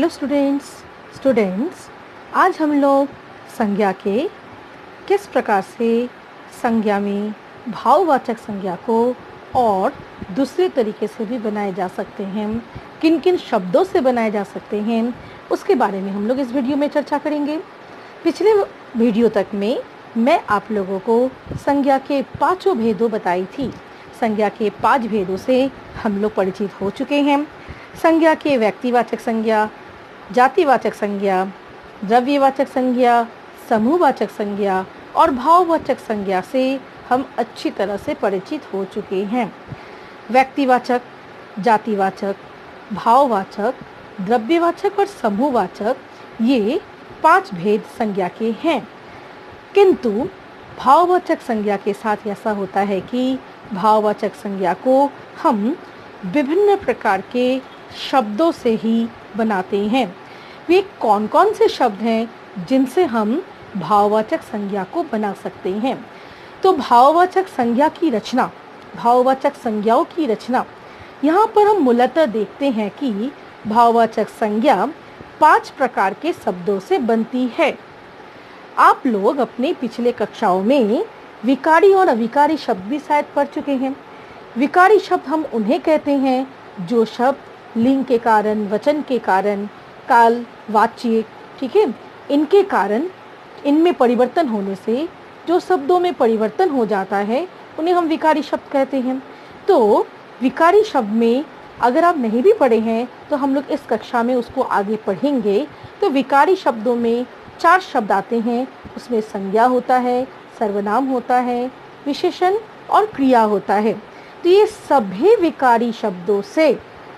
Hello students आज हम लोग संज्ञा के किस प्रकार से संज्ञा में भाववाचक संज्ञा को और दूसरे तरीके से भी बनाए जा सकते हैं, किन किन शब्दों से बनाए जा सकते हैं, उसके बारे में हम लोग इस वीडियो में चर्चा करेंगे। पिछले वीडियो तक में मैं आप लोगों को संज्ञा के 5 भेदों बताई थी। संज्ञा के 5 भेदों से हम लोग परिचित हो चुके हैं। संज्ञा के व्यक्तिवाचक संज्ञा, जातिवाचक संज्ञा, द्रव्यवाचक संज्ञा, समूहवाचक संज्ञा और भाववाचक संज्ञा से हम अच्छी तरह से परिचित हो चुके हैं। व्यक्तिवाचक, जातिवाचक, भाववाचक, द्रव्यवाचक और समूहवाचक ये 5 भेद संज्ञा के हैं। किंतु भाववाचक संज्ञा के साथ ऐसा होता है कि भाववाचक संज्ञा को हम विभिन्न प्रकार के शब्दों से ही बनाते हैं। वे कौन कौन से शब्द हैं जिनसे हम भाववाचक संज्ञा को बना सकते हैं? तो भाववाचक संज्ञा की रचना, भाववाचक संज्ञाओं की रचना, यहाँ पर हम मूलतः देखते हैं कि भाववाचक संज्ञा 5 प्रकार के शब्दों से बनती है। आप लोग अपने पिछले कक्षाओं में विकारी और अविकारी शब्द भी शायद पढ़ चुके हैं। विकारी शब्द हम उन्हें कहते हैं जो शब्द लिंग के कारण, वचन के कारण, काल, वाच्य, ठीक है, इनके कारण इनमें परिवर्तन होने से जो शब्दों में परिवर्तन हो जाता है उन्हें हम विकारी शब्द कहते हैं। तो विकारी शब्द में अगर आप नहीं भी पढ़े हैं तो हम लोग इस कक्षा में उसको आगे पढ़ेंगे। तो विकारी शब्दों में 4 शब्द आते हैं। उसमें संज्ञा होता है, सर्वनाम होता है, विशेषण और क्रिया होता है। तो ये सभी विकारी शब्दों से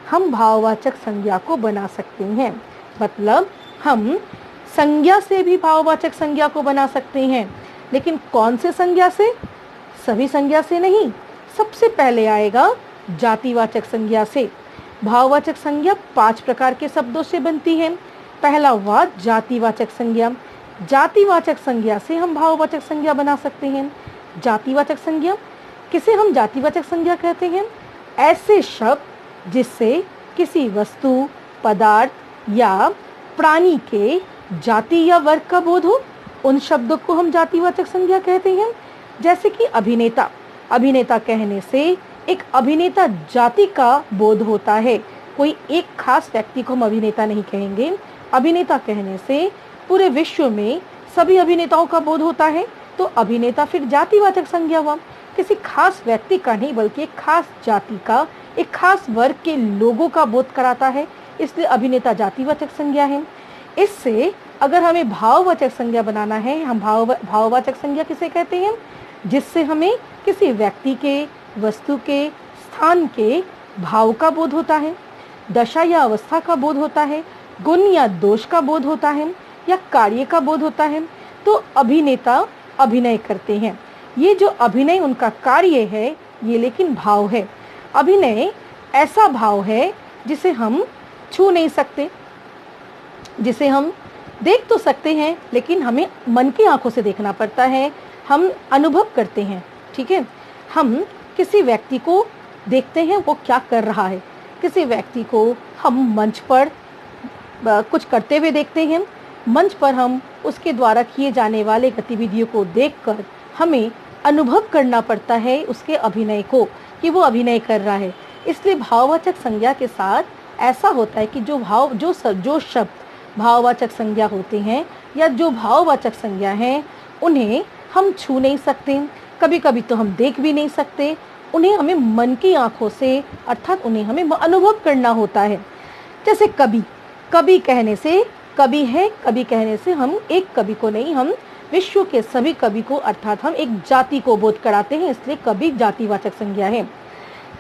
हम भाववाचक संज्ञा को बना सकते हैं। मतलब हम संज्ञा से भी भाववाचक संज्ञा को बना सकते हैं। लेकिन कौन से संज्ञा से? सभी संज्ञा से नहीं। सबसे पहले आएगा जातिवाचक संज्ञा से। भाववाचक संज्ञा 5 प्रकार के शब्दों से बनती है। पहला हुआ जातिवाचक संज्ञा। जातिवाचक संज्ञा से हम भाववाचक संज्ञा बना सकते हैं। जातिवाचक संज्ञा किसे हम जातिवाचक संज्ञा कहते हैं? ऐसे शब्द जिससे किसी वस्तु, पदार्थ या प्राणी के जाति या वर्ग का बोध हो, उन शब्दों को हम जातिवाचक संज्ञा कहते हैं। जैसे कि अभिनेता, अभिनेता कहने से एक अभिनेता जाति का बोध होता है। कोई एक खास व्यक्ति को हम अभिनेता नहीं कहेंगे। अभिनेता कहने से पूरे विश्व में सभी अभिनेताओं का बोध होता है। तो अभिनेता फिर जातिवाचक संज्ञा हुआ। किसी खास व्यक्ति का नहीं बल्कि एक खास जाति का, एक खास वर्ग के लोगों का बोध कराता है, इसलिए अभिनेता जातिवाचक संज्ञा है। इससे अगर हमें भाववाचक संज्ञा बनाना है, हम भाववाचक संज्ञा किसे कहते हैं? जिससे हमें किसी व्यक्ति के, वस्तु के, स्थान के भाव का बोध होता है, दशा या अवस्था का बोध होता है, गुण या दोष का बोध होता है या कार्य का बोध होता है। तो अभिनेता अभिनय करते हैं। ये जो अभिनय उनका कार्य है, ये लेकिन भाव है। अभिनय ऐसा भाव है जिसे हम छू नहीं सकते, जिसे हम देख तो सकते हैं लेकिन हमें मन की आंखों से देखना पड़ता है। हम अनुभव करते हैं, ठीक है। हम किसी व्यक्ति को देखते हैं वो क्या कर रहा है। किसी व्यक्ति को हम मंच पर कुछ करते हुए देखते हैं। मंच पर हम उसके द्वारा किए जाने वाले गतिविधियों को देखकर हमें अनुभव करना पड़ता है उसके अभिनय को, कि वो अभिनय कर रहा है। इसलिए भाववाचक संज्ञा के साथ ऐसा होता है कि जो शब्द भाववाचक संज्ञा होते हैं या जो भाववाचक संज्ञा हैं उन्हें हम छू नहीं सकते, कभी कभी तो हम देख भी नहीं सकते। उन्हें हमें मन की आंखों से, अर्थात उन्हें हमें अनुभव करना होता है। जैसे कवि, कवि कहने से कवि है, कवि कहने से हम एक कवि को नहीं, हम विश्व के सभी कवि को, अर्थात हम एक जाति को बोध कराते हैं, इसलिए कवि जातिवाचक संज्ञा है।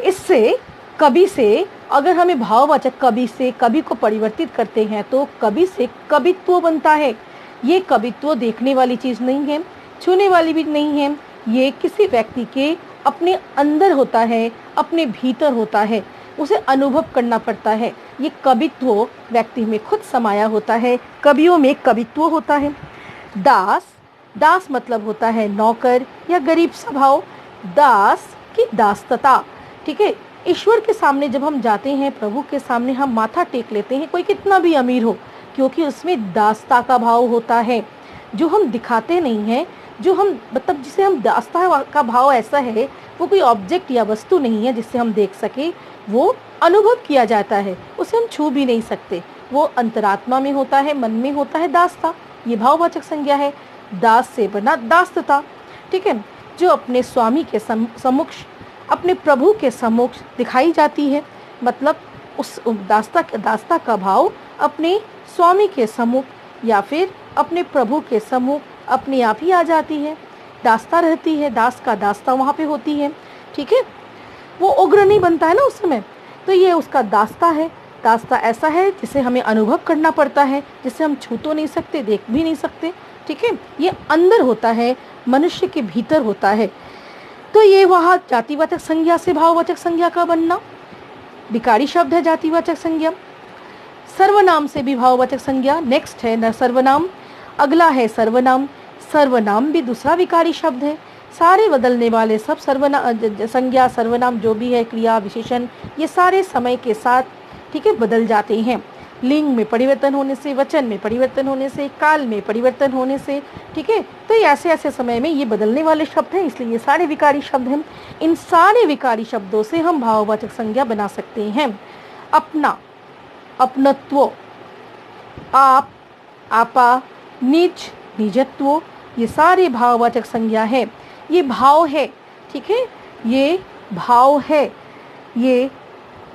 इससे कवि से अगर हमें भाववाचक कवि से कवि को परिवर्तित करते हैं तो कवि से कवित्व बनता है। ये कवित्व देखने वाली चीज़ नहीं है, छूने वाली भी नहीं है। ये किसी व्यक्ति के अपने अंदर होता है, अपने भीतर होता है, उसे अनुभव करना पड़ता है। ये कवित्व व्यक्ति में खुद समाया होता है। कवियों में कवित्व होता है। दास, दास मतलब होता है नौकर या गरीब स्वभाव। दास की दासता, ठीक है। ईश्वर के सामने जब हम जाते हैं, प्रभु के सामने हम माथा टेक लेते हैं, कोई कितना भी अमीर हो, क्योंकि उसमें दासता का भाव होता है जो हम दिखाते नहीं हैं, जो हम मतलब जिसे हम दासता का भाव ऐसा है, वो कोई ऑब्जेक्ट या वस्तु नहीं है जिससे हम देख सके, वो अनुभव किया जाता है, उसे हम छू भी नहीं सकते, वो अंतरात्मा में होता है, मन में होता है दासता। ये भाववाचक संज्ञा है। दास से बना दासता, ठीक है, जो अपने स्वामी के समक्ष, अपने प्रभु के समक्ष दिखाई जाती है। मतलब उस दासता का भाव अपने स्वामी के सम्मुख या फिर अपने प्रभु के सम्मुख अपने आप ही आ जाती है, दासता रहती है, दास का दासता वहाँ पे होती है, ठीक है। वो उग्र नहीं बनता है ना उस समय, तो ये उसका दासता है। दासता ऐसा है जिसे हमें अनुभव करना पड़ता है, जिसे हम छू तो नहीं सकते, देख भी नहीं सकते, ठीक है। ये अंदर होता है, मनुष्य के भीतर होता है। तो ये वहाँ जातिवाचक संज्ञा से भाववाचक संज्ञा का बनना, विकारी शब्द है जातिवाचक संज्ञा। सर्वनाम से भी भाववाचक संज्ञा। नेक्स्ट है न सर्वनाम, अगला है सर्वनाम। सर्वनाम भी दूसरा विकारी शब्द है। सारे बदलने वाले सब संज्ञा, सर्वनाम जो भी है, क्रिया, विशेषण, ये सारे समय के साथ, ठीक है, बदल जाते हैं। लिंग में परिवर्तन होने से, वचन में परिवर्तन होने से, काल में परिवर्तन होने से, ठीक है। तो ये ऐसे ऐसे समय में ये बदलने वाले शब्द हैं, इसलिए ये सारे विकारी शब्द हैं। इन सारे विकारी शब्दों से हम भाववाचक संज्ञा बना सकते हैं। अपना, अपनत्व, आप, आपा, निज, निजत्व, ये सारे भाववाचक संज्ञा है। ये भाव है, ठीक है, ये भाव है, ये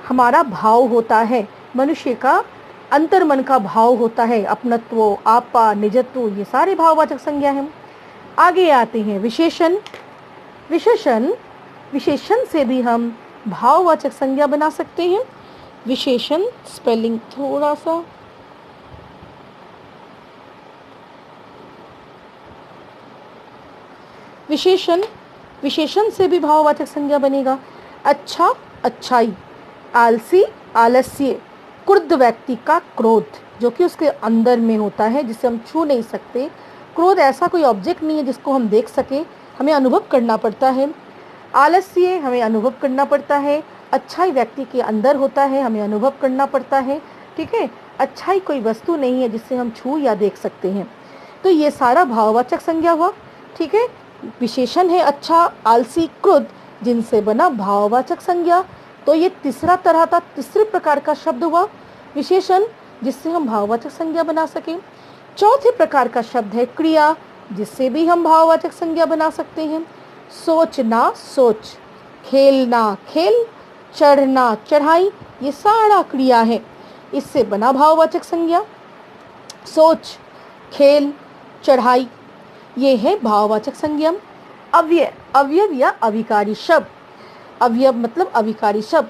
हमारा भाव होता है, मनुष्य का अंतर्मन का भाव होता है। अपनत्व, आपा, निजत्व, ये सारे भाववाचक संज्ञा हैं। आगे आते हैं विशेषण। विशेषण, विशेषण से भी हम भाववाचक संज्ञा बना सकते हैं। विशेषण स्पेलिंग थोड़ा सा, विशेषण, विशेषण से भी भाववाचक संज्ञा बनेगा। अच्छा, अच्छाई, आलसी, आलस्य, क्रुद्ध व्यक्ति का क्रोध, जो कि उसके अंदर में होता है, जिसे हम छू नहीं सकते। क्रोध ऐसा कोई ऑब्जेक्ट नहीं है जिसको हम देख सके, हमें अनुभव करना पड़ता है। आलस्य हमें अनुभव करना पड़ता है। अच्छाई व्यक्ति के अंदर होता है, हमें अनुभव करना पड़ता है, ठीक है। अच्छाई कोई वस्तु नहीं है जिससे हम छू या देख सकते हैं। तो ये सारा भाववाचक संज्ञा हुआ, ठीक है। विशेषण है अच्छा, आलसी, क्रुद्ध, जिनसे बना भाववाचक संज्ञा। तो ये तीसरा तरह का, तीसरे प्रकार का शब्द हुआ विशेषण, जिससे हम भाववाचक संज्ञा बना सकें। चौथे प्रकार का शब्द है क्रिया, जिससे भी हम भाववाचक संज्ञा बना सकते हैं। सोचना, सोच, खेलना, खेल, चढ़ना, चढ़ाई, ये सारा क्रिया है, इससे बना भाववाचक संज्ञा। सोच, खेल, चढ़ाई, ये है भाववाचक संज्ञा। अव्यय, अवयव या अविकारी शब्द। अवयव मतलब अविकारी शब्द,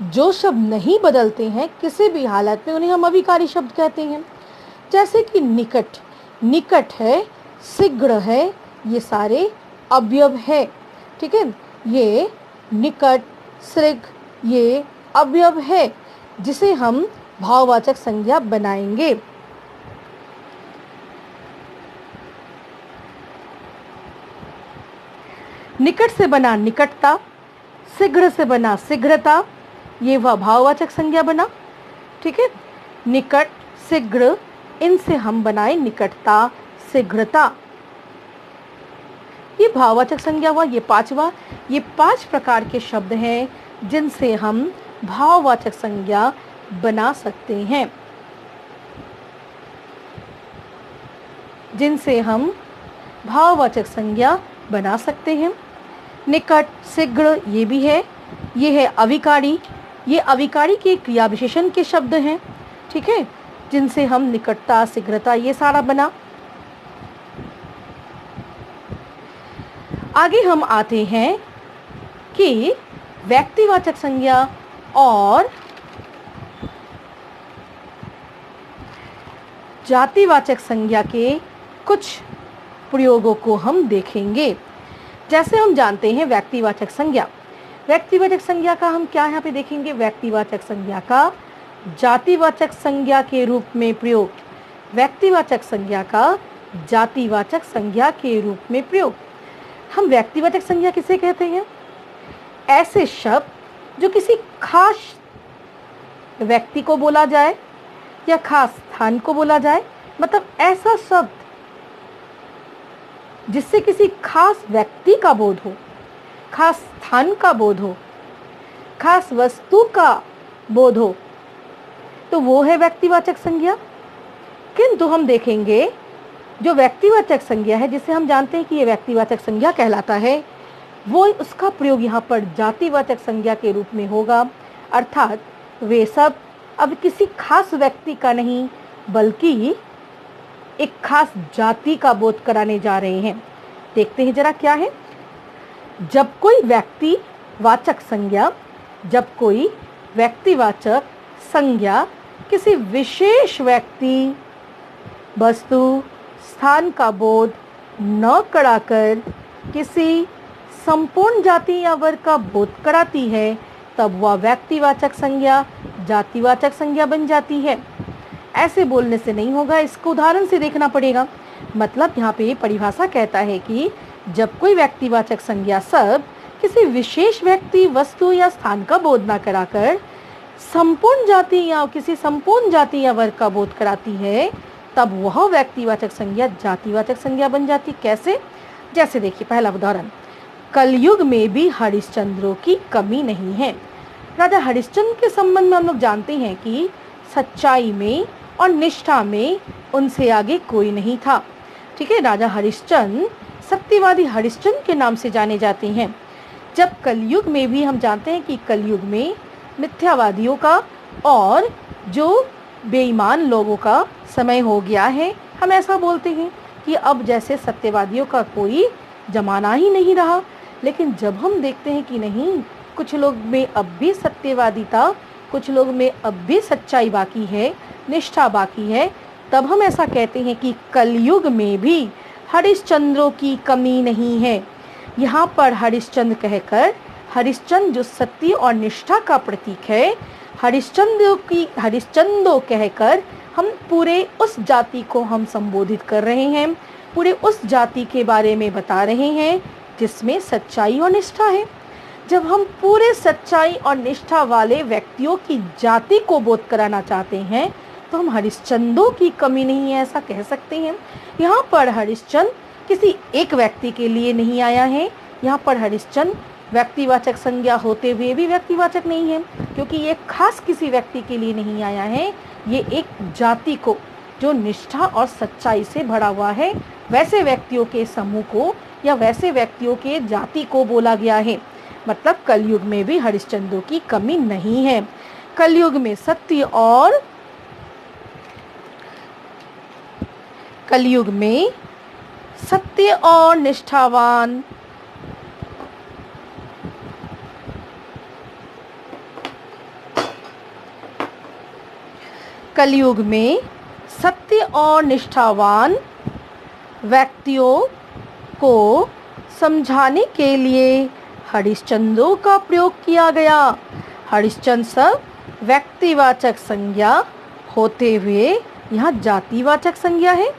जो शब्द नहीं बदलते हैं किसी भी हालत में, उन्हें हम अविकारी शब्द कहते हैं। जैसे कि निकट, निकट है, शीघ्र है, ये सारे अवयव है, ठीक है। ये निकट, शीघ्र, ये अवयव है, जिसे हम भाववाचक संज्ञा बनाएंगे। निकट से बना निकटता, शीघ्र से बना शीघ्रता, ये वह भाववाचक संज्ञा बना, ठीक है। निकट, शीघ्र, इनसे हम बनाए निकटता, शीघ्रता, ये भाववाचक संज्ञा हुआ। ये पांचवा, ये 5 प्रकार के शब्द हैं जिनसे हम भाववाचक संज्ञा बना सकते हैं, जिनसे हम भाववाचक संज्ञा बना सकते हैं। निकट, शीघ्र, ये भी है। ये है अविकारी, ये अविकारी के क्रिया विशेषण के शब्द हैं, ठीक है, जिनसे हम निकटता, शीघ्रता, ये सारा बना। आगे हम आते हैं कि व्यक्तिवाचक संज्ञा और जातिवाचक संज्ञा के कुछ प्रयोगों को हम देखेंगे। जैसे हम जानते हैं व्यक्तिवाचक संज्ञा, व्यक्तिवाचक संज्ञा का हम क्या यहाँ पे देखेंगे, व्यक्तिवाचक संज्ञा का जातिवाचक संज्ञा के रूप में प्रयोग, व्यक्तिवाचक संज्ञा का जातिवाचक संज्ञा के रूप में प्रयोग। हम व्यक्तिवाचक संज्ञा किसे कहते हैं? ऐसे शब्द जो किसी खास व्यक्ति को बोला जाए या खास स्थान को बोला जाए, मतलब ऐसा शब्द जिससे किसी खास व्यक्ति का बोध हो, खास स्थान का बोध हो, खास वस्तु का बोध हो, तो वो है व्यक्तिवाचक संज्ञा। किंतु हम देखेंगे जो व्यक्तिवाचक संज्ञा है, जिसे हम जानते हैं कि ये व्यक्तिवाचक संज्ञा कहलाता है, वो उसका प्रयोग यहाँ पर जातिवाचक संज्ञा के रूप में होगा। अर्थात वे सब अब किसी खास व्यक्ति का नहीं बल्कि एक खास जाति का बोध कराने जा रहे हैं। देखते हैं जरा क्या है। जब कोई व्यक्तिवाचक संज्ञा किसी विशेष व्यक्ति, वस्तु, स्थान का बोध न कराकर किसी संपूर्ण जाति या वर्ग का बोध कराती है, तब वह व्यक्तिवाचक संज्ञा जातिवाचक संज्ञा बन जाती है। ऐसे बोलने से नहीं होगा, इसको उदाहरण से देखना पड़ेगा। मतलब यहाँ पे परिभाषा कहता है कि जब कोई व्यक्तिवाचक संज्ञा शब्द किसी विशेष व्यक्ति, वस्तु या स्थान का बोध न कराकर संपूर्ण जाति या किसी संपूर्ण जाति या वर्ग का बोध कराती है, तब वह व्यक्तिवाचक संज्ञा जातिवाचक संज्ञा बन जाती। कैसे? जैसे देखिए पहला उदाहरण, कलयुग में भी हरिश्चंद्रों की कमी नहीं है। राजा हरिश्चंद्र के संबंध में हम लोग जानते हैं कि सच्चाई में और निष्ठा में उनसे आगे कोई नहीं था। ठीक है, राजा हरिश्चंद्र सत्यवादी हरिश्चंद्र के नाम से जाने जाते हैं। जब कलयुग में भी हम जानते हैं कि कलयुग में मिथ्यावादियों का और जो बेईमान लोगों का समय हो गया है, हम ऐसा बोलते हैं कि अब जैसे सत्यवादियों का कोई जमाना ही नहीं रहा। लेकिन जब हम देखते हैं कि नहीं, कुछ लोग में अब भी सत्यवादिता, कुछ लोग में अब भी सच्चाई बाकी है, निष्ठा बाकी है, तब हम ऐसा कहते हैं कि कलयुग में भी हरिश्चंद्रों की कमी नहीं है। यहाँ पर हरिश्चंद्र कहकर, हरिश्चंद्र जो सत्य और निष्ठा का प्रतीक है, हरिश्चंद्रों कहकर हम पूरे उस जाति को हम संबोधित कर रहे हैं, पूरे उस जाति के बारे में बता रहे हैं जिसमें सच्चाई और निष्ठा है। जब हम पूरे सच्चाई और निष्ठा वाले व्यक्तियों की जाति को बोध कराना चाहते हैं, तो हम हरिश्चंद्रों की कमी नहीं है ऐसा कह सकते हैं। यहाँ पर हरिश्चंद्र किसी एक व्यक्ति के लिए नहीं आया है। यहाँ पर हरिश्चंद्र व्यक्तिवाचक संज्ञा होते हुए भी व्यक्तिवाचक नहीं है, क्योंकि ये खास किसी व्यक्ति के लिए नहीं आया है। ये एक जाति को, जो निष्ठा और सच्चाई से भरा हुआ है, वैसे व्यक्तियों के समूह को या वैसे व्यक्तियों के जाति को बोला गया है। मतलब कलयुग में भी हरिश्चंद्रों की कमी नहीं है। कलयुग में सत्य और निष्ठावान व्यक्तियों को समझाने के लिए हरिश्चंद्रों का प्रयोग किया गया। हरिश्चंद्र सब व्यक्तिवाचक संज्ञा होते हुए यहाँ जातिवाचक संज्ञा है।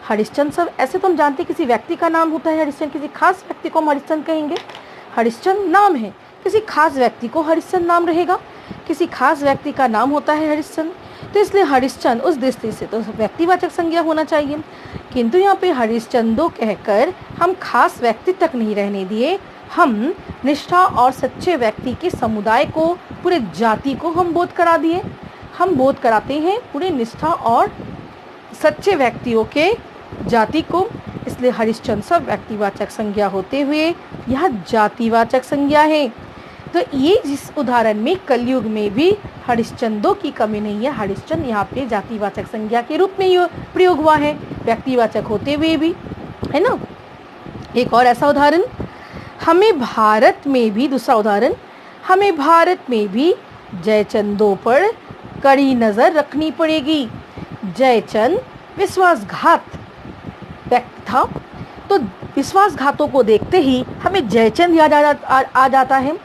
हरिश्चंद्र सब, ऐसे तो हम जानते हैं किसी व्यक्ति का नाम होता है हरिश्चंद्र, किसी खास व्यक्ति को हम हरिश्चंद्र कहेंगे। हरिश्चंद्र नाम है, किसी खास व्यक्ति को हरिश्चंद्र नाम रहेगा, किसी खास व्यक्ति का नाम होता है हरिश्चंद्र, तो इसलिए हरिश्चंद्र उस दृष्टि से तो व्यक्तिवाचक संज्ञा होना चाहिए। किंतु यहाँ पे हरिश्चंद्रों कहकर हम खास व्यक्ति तक नहीं रहने दिए, हम निष्ठा और सच्चे व्यक्ति के समुदाय को, पूरे जाति को हम बोध करा दिए। हम बोध कराते हैं पूरे निष्ठा और सच्चे व्यक्तियों के जाति को, इसलिए हरिश्चंद्र सब व्यक्तिवाचक संज्ञा होते हुए यह जातिवाचक संज्ञा है। तो ये जिस उदाहरण में कलयुग में भी हरिश्चंद्रों की कमी नहीं है, हरिश्चंद्र यहाँ पे जातिवाचक संज्ञा के रूप में ये प्रयोग हुआ है, व्यक्तिवाचक होते हुए भी, है ना। एक और ऐसा उदाहरण, हमें भारत में भी, दूसरा उदाहरण, हमें भारत में भी जयचंदों पर कड़ी नज़र रखनी पड़ेगी। जयचंद विश्वासघात व्यक्ति था, तो विश्वासघातों को देखते ही हमें जयचंद याद आ जाता है।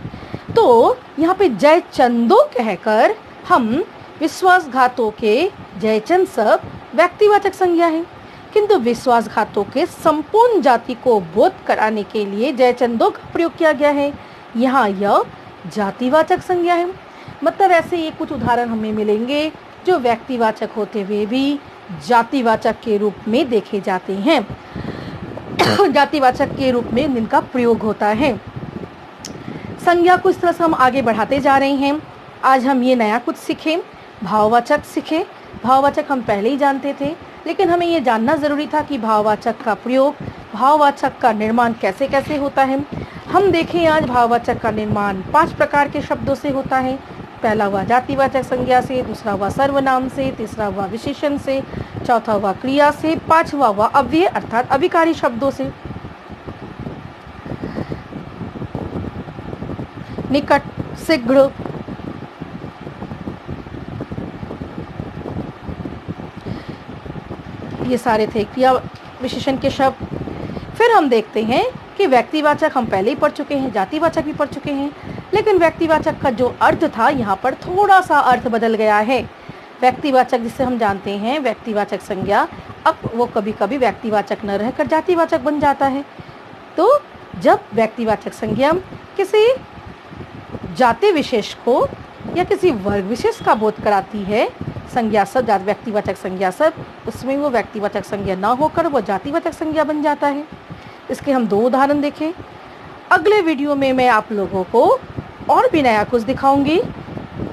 तो यहाँ पे जयचंदों कहकर हम विश्वासघातों के जयचंद सब व्यक्तिवाचक संज्ञा है, किंतु विश्वासघातों के संपूर्ण जाति को बोध कराने के लिए जयचंदों का प्रयोग किया गया है। यहाँ यह जातिवाचक संज्ञा है। मतलब ऐसे ये कुछ उदाहरण हमें मिलेंगे जो व्यक्तिवाचक होते हुए भी जातिवाचक के रूप में देखे जाते हैं। जातिवाचक के रूप में इनका प्रयोग होता है। संज्ञा को इस तरह से हम आगे बढ़ाते जा रहे हैं। आज हम ये नया कुछ सीखें, भाववाचक सीखे। भाववाचक हम पहले ही जानते थे, लेकिन हमें ये जानना ज़रूरी था कि भाववाचक का प्रयोग, भाववाचक का निर्माण कैसे कैसे होता है। हम देखें आज भाववाचक का निर्माण 5 प्रकार के शब्दों से होता है। पहला हुआ जातिवाचक संज्ञा से, दूसरा हुआ सर्वनाम से, तीसरा हुआ विशेषण से, चौथा हुआ क्रिया से, पांचवा हुआ अव्यय अर्थात अभिकारी शब्दों से। निकट, शीघ्र, ये सारे थे क्रिया विशेषण के शब्द। फिर हम देखते हैं कि व्यक्तिवाचक हम पहले ही पढ़ चुके हैं, जातिवाचक भी पढ़ चुके हैं, लेकिन व्यक्तिवाचक का जो अर्थ था यहाँ पर थोड़ा सा अर्थ बदल गया है। व्यक्तिवाचक जिसे हम जानते हैं व्यक्तिवाचक संज्ञा, अब वो कभी कभी व्यक्तिवाचक न रहकर जातिवाचक बन जाता है। तो जब व्यक्तिवाचक संज्ञा किसी जाति विशेष को या किसी वर्ग विशेष का बोध कराती है, संज्ञा शब्द व्यक्तिवाचक संज्ञा शब्द, उसमें वो व्यक्तिवाचक संज्ञा ना होकर वो जातिवाचक संज्ञा बन जाता है। इसके हम 2 उदाहरण देखें। अगले वीडियो में मैं आप लोगों को और भी नया कुछ दिखाऊंगी।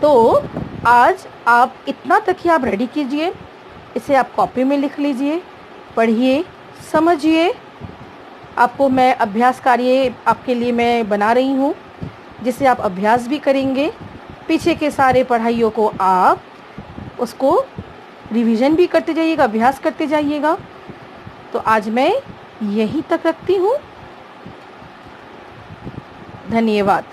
तो आज आप इतना तक ही आप रेडी कीजिए, इसे आप कॉपी में लिख लीजिए, पढ़िए, समझिए। आपको मैं अभ्यास कार्य आपके लिए मैं बना रही हूँ, जिसे आप अभ्यास भी करेंगे। पीछे के सारे पढ़ाइयों को आप उसको रिवीजन भी करते जाइएगा, अभ्यास करते जाइएगा। तो आज मैं यहीं तक रखती हूँ। धन्यवाद।